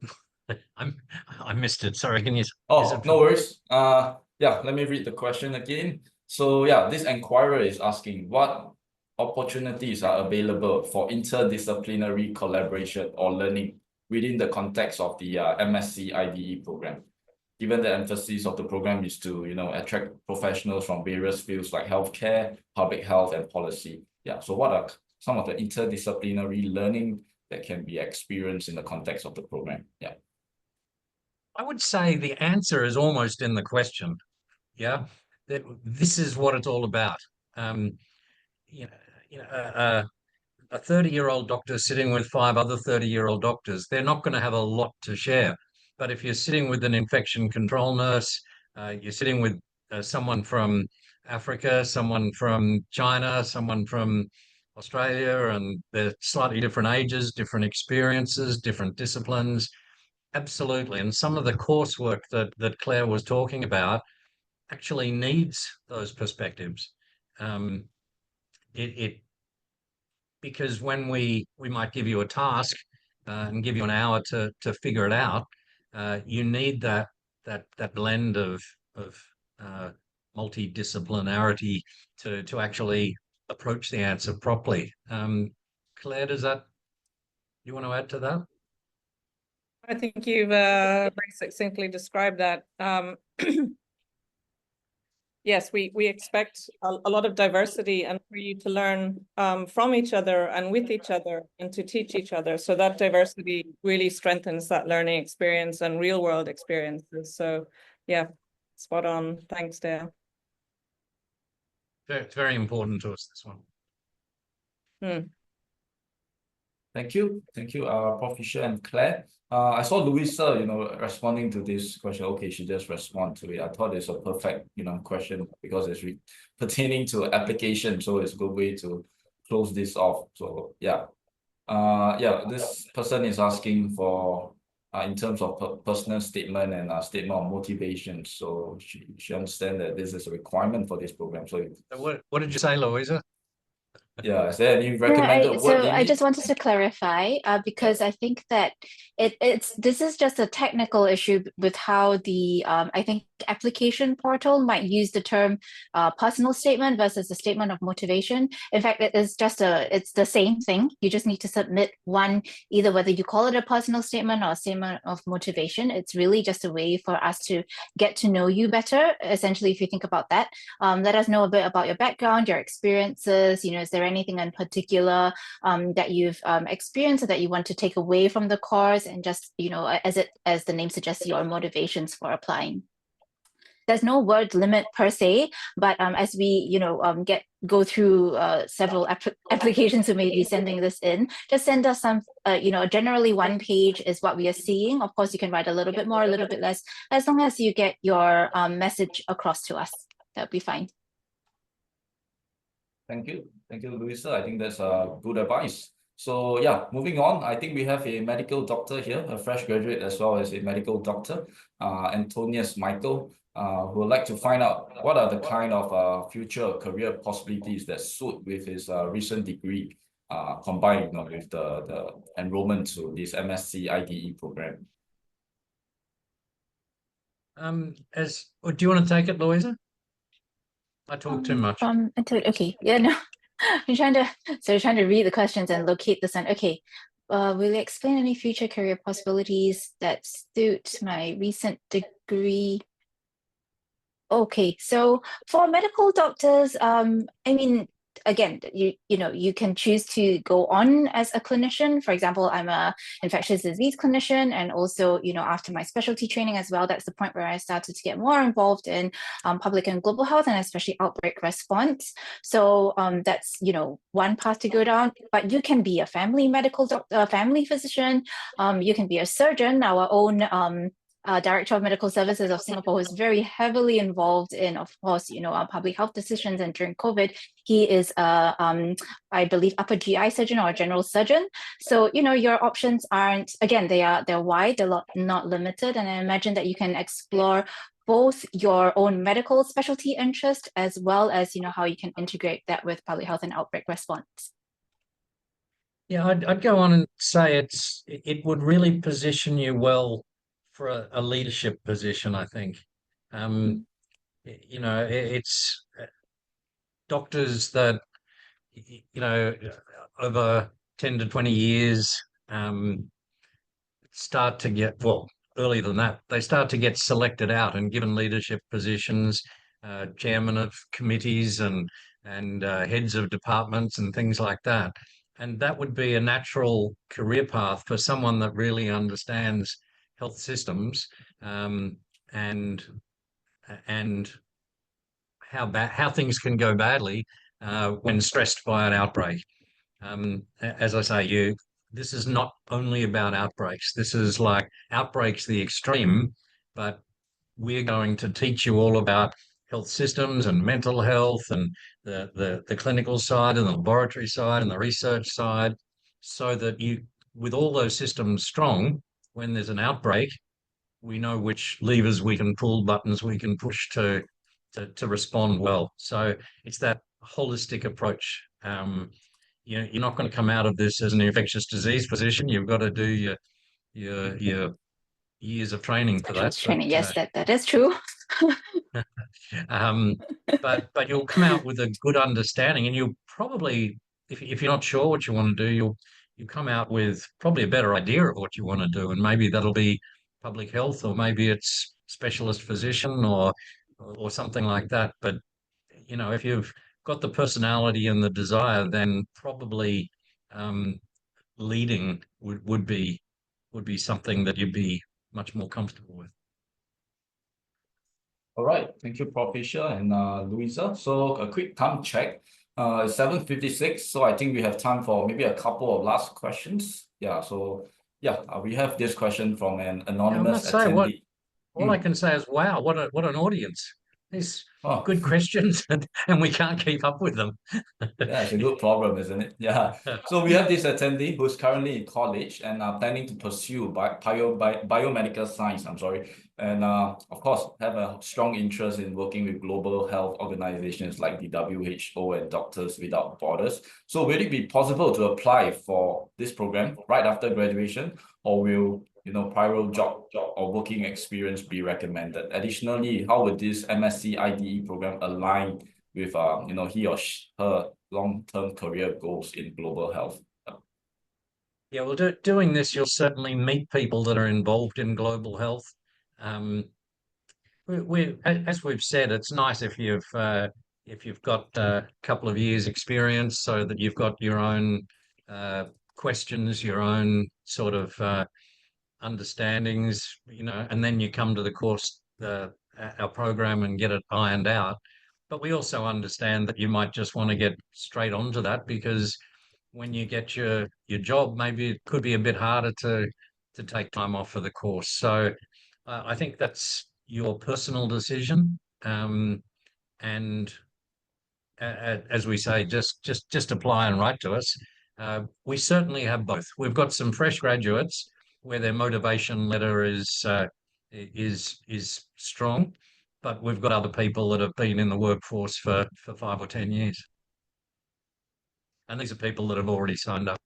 missed it. Sorry, can you? Oh, no worries. Yeah, let me read the question again. So yeah, this inquirer is asking what opportunities are available for interdisciplinary collaboration or learning within the context of the MSc IDE program, given the emphasis of the program is to attract professionals from various fields like healthcare, public health, and policy. Yeah, so what are some of the interdisciplinary learning that can be experienced in the context of the program? Yeah. I would say the answer is almost in the question. Yeah, this is what it's all about. A 30-year-old doctor sitting with 5 other 30-year-old doctors, they're not going to have a lot to share. But if you're sitting with an infection control nurse, you're sitting with someone from Africa, someone from China, someone from Australia, and they're slightly different ages, different experiences, different disciplines. Absolutely. And some of the coursework that Claire was talking about actually needs those perspectives. Because when we might give you a task and give you an hour to figure it out, you need that blend of multidisciplinarity to actually approach the answer properly. Claire, you want to add to that? I think you've very succinctly described that. Yes, we expect a lot of diversity and for you to learn from each other and with each other and to teach each other. So that diversity really strengthens that learning experience and real world experiences. So yeah, spot on. Thanks, Dale. It's very important to us, this one. Thank you, Prof. Fisher and Claire. I saw Louisa, responding to this question. Okay, she just responded to it. I thought it's a perfect, question because it's pertaining to application, so it's a good way to close this off. So yeah, this person is asking for in terms of personal statement and statement of motivation. So she understands that this is a requirement for this program. So what did you say, Louisa? Yeah, is there any recommended word So limit? I just wanted to clarify because I think that this is just a technical issue with how the I think application portal might use the term personal statement versus a statement of motivation. In fact, it's the same thing. You just need to submit one, either whether you call it a personal statement or a statement of motivation. It's really just a way for us to get to know you better. Essentially, if you think about that, let us know a bit about your background, your experiences. Is there anything in particular that you've experienced or that you want to take away from the course, and just as the name suggests, your motivations for applying. There's no word limit per se, but as we go through several applications who may be sending this in, just send us some generally one page is what we are seeing. Of course, you can write a little bit more, a little bit less, as long as you get your message across to us. That'll be fine. Thank you, Louisa. I think that's good advice. So yeah, moving on, I think we have a medical doctor here, a fresh graduate as well as a medical doctor, Antonius Michael, who would like to find out what are the kind of future career possibilities that suit with his recent degree, combined with the enrollment to this MSc IDE program. Do you want to take it, Louisa? I talk too much. Okay, yeah, no. I'm trying to read the questions and locate this one. Okay. Will you explain any future career possibilities that suit my recent degree? Okay, so for medical doctors, I mean, again, you can choose to go on as a clinician. For example, I'm a infectious disease clinician, and also, after my specialty training as well, that's the point where I started to get more involved in public and global health, and especially outbreak response. So that's one path to go down. But you can be a family medical doctor, family physician. You can be a surgeon. Our own Director of Medical Services of Singapore, who is very heavily involved in, of course, public health decisions. And during COVID, he is I believe, upper GI surgeon or a general surgeon. So your options aren't, again, they're wide, they're not limited, and I imagine that you can explore both your own medical specialty interest as well as how you can integrate that with public health and outbreak response. Yeah, I'd go on and say it would really position you well for a leadership position, I think. It's doctors that, over 10 to 20 years start to get, well, earlier than that, they start to get selected out and given leadership positions, chairman of committees and heads of departments and things like that. And that would be a natural career path for someone that really understands health systems and how things can go badly when stressed by an outbreak. As I say, this is not only about outbreaks. This is like outbreaks the extreme, but we're going to teach you all about health systems and mental health and the clinical side and the laboratory side and the research side, so that with all those systems strong, when there's an outbreak, we know which levers we can pull, buttons we can push to respond well. So it's that holistic approach. You're not going to come out of this as an infectious disease physician. You've got to do your years of training for that. Training, yes, that is true. But you'll come out with a good understanding, and you'll probably, if you're not sure what you want to do, you'll come out with probably a better idea of what you want to do, and maybe that'll be public health, or maybe it's specialist physician, or something like that. But if you've got the personality and the desire, then probably leading would be something that you'd be much more comfortable with. All right, thank you, Prof. Fisher and Louisa. So a quick time check. It's 7:56, so I think we have time for maybe a couple of last questions. Yeah, so yeah, we have this question from an I anonymous must say, attendee. all I can say is, wow, what an audience. These Oh, good questions, and we can't keep up with them. yeah, it's a good problem, isn't it? Yeah. So we have this attendee who's currently in college and planning to pursue biomedical science, I'm sorry, and of course have a strong interest in working with global health organizations like the WHO and Doctors Without Borders. So will it be possible to apply for this program right after graduation, or will prior job or working experience be recommended? Additionally, how would this MSc IDE program align with he or her long-term career goals in global health? Yeah, well, doing this, you'll certainly meet people that are involved in global health. As we've said, it's nice if you've got a couple of years' experience, so that you've got your own questions, your own sort of understandings, and then you come to the course, our program, and get it ironed out. But we also understand that you might just want to get straight onto that, because when you get your job, maybe it could be a bit harder to take time off for the course. So I think that's your personal decision. And as we say, just apply and write to us. We certainly have both. We've got some fresh graduates where their motivation letter is strong, but we've got other people that have been in the workforce for 5 or 10 years. And these are people that have already signed up.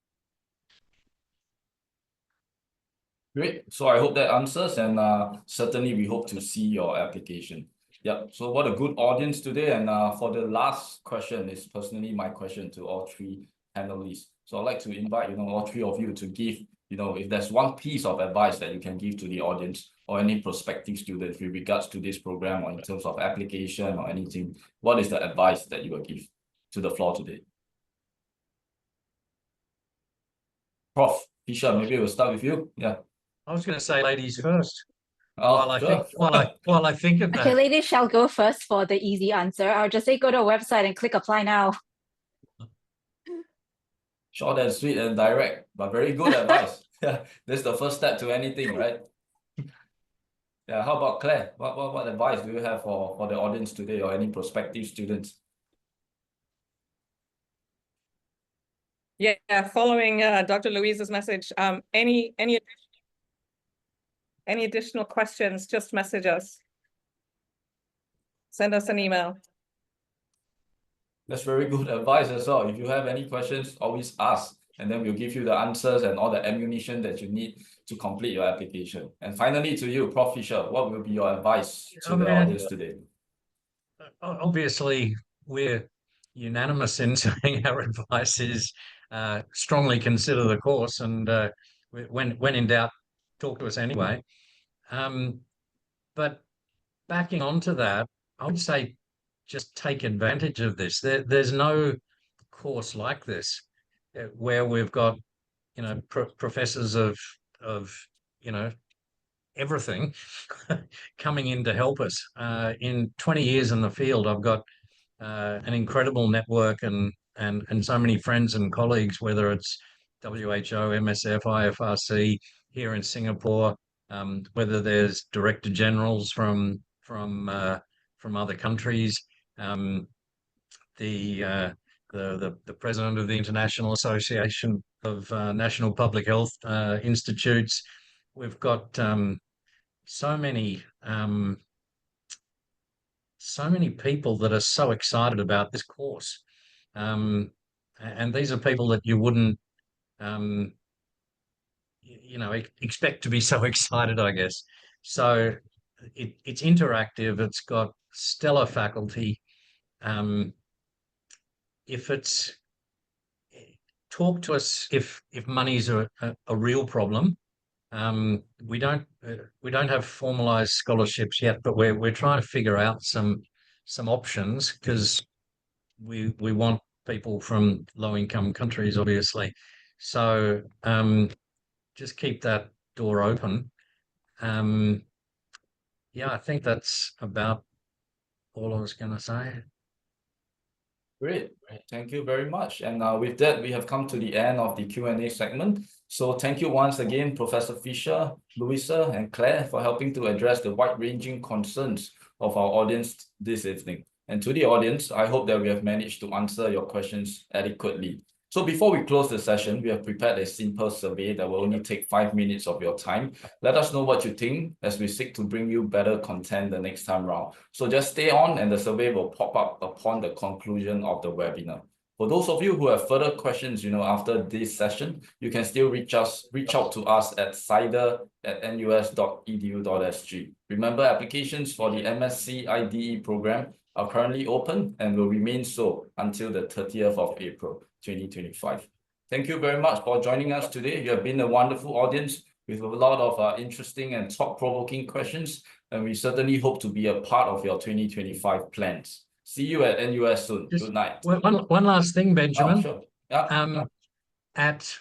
Great. So I hope that answers, and certainly we hope to see your application. Yeah. So what a good audience today. And for the last question is personally my question to all three panelists. So I'd like to invite all three of you to give if there's one piece of advice that you can give to the audience or any prospective students with regards to this program, or in terms of application or anything, what is the advice that you will give to the floor today? Prof. Fisher, maybe we'll start with you. Yeah. I was going to say ladies first. Oh, sure. While I think of that. Okay, ladies shall go first for the easy answer. I'll just say go to our website and click apply now. Short and sweet and direct, but very good advice. Yeah, that's the first step to anything, right? Yeah, how about Claire? What advice do you have for the audience today, or any prospective students? Yeah, following Dr. Louise's message, any additional questions, just message us. Send us an email. That's very good advice as well. If you have any questions, always ask, and then we'll give you the answers and all the ammunition that you need to complete your application. And finally, to you, Prof. Fisher, what will be your advice to the audience today? Obviously, we're unanimous in saying our advice is strongly consider the course, and when in doubt, talk to us anyway. But backing onto that, I would say just take advantage of this. There's no course like this where we've got professors of everything coming in to help us. In 20 years in the field, I've got an incredible network and so many friends and colleagues, whether it's WHO, MSF, IFRC here in Singapore, whether there's director generals from other countries, the president of the International Association of National Public Health Institutes. We've got so many people that are so excited about this course, and these are people that you wouldn't expect to be so excited, I guess. So it's interactive. It's got stellar faculty. Talk to us if money's a real problem. We don't have formalized scholarships yet, but we're trying to figure out some options, because we want people from low income countries, obviously. So just keep that door open. Yeah, I think that's about all I was going to say. Great. Thank you very much. And with that, we have come to the end of the Q&A segment. So thank you once again, Professor Fisher, Louisa, and Claire, for helping to address the wide-ranging concerns of our audience this evening. And to the audience, I hope that we have managed to answer your questions adequately. So before we close the session, we have prepared a simple survey that will only take 5 minutes of your time. Let us know what you think as we seek to bring you better content the next time round. So just stay on and the survey will pop up upon the conclusion of the webinar. For those of you who have further questions, after this session, you can still reach out to us at cider@nus.edu.sg. Remember, applications for the MSc IDE program are currently open and will remain so until the 30th of April, 2025. Thank you very much for joining us today. You have been a wonderful audience with a lot of interesting and thought-provoking questions, and we certainly hope to be a part of your 2025 plans. See you at NUS soon. Good night. One last thing, Benjamin. Oh, sure. Yeah. At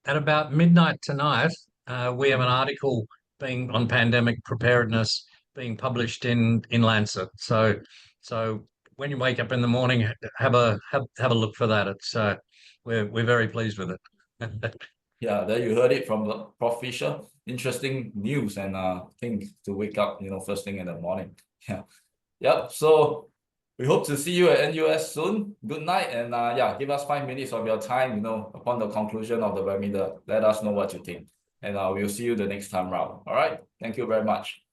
about midnight tonight, we have an article on pandemic preparedness being published in Lancet. So when you wake up in the morning, have a look for that. It's we're very pleased with it. Yeah, there you heard it from Prof. Fisher. Interesting news and things to wake up, first thing in the morning. Yeah. Yep. So we hope to see you at NUS soon. Good night, and give us 5 minutes of your time, upon the conclusion of the webinar. Let us know what you think. And we'll see you the next time round. All right. Thank you very much.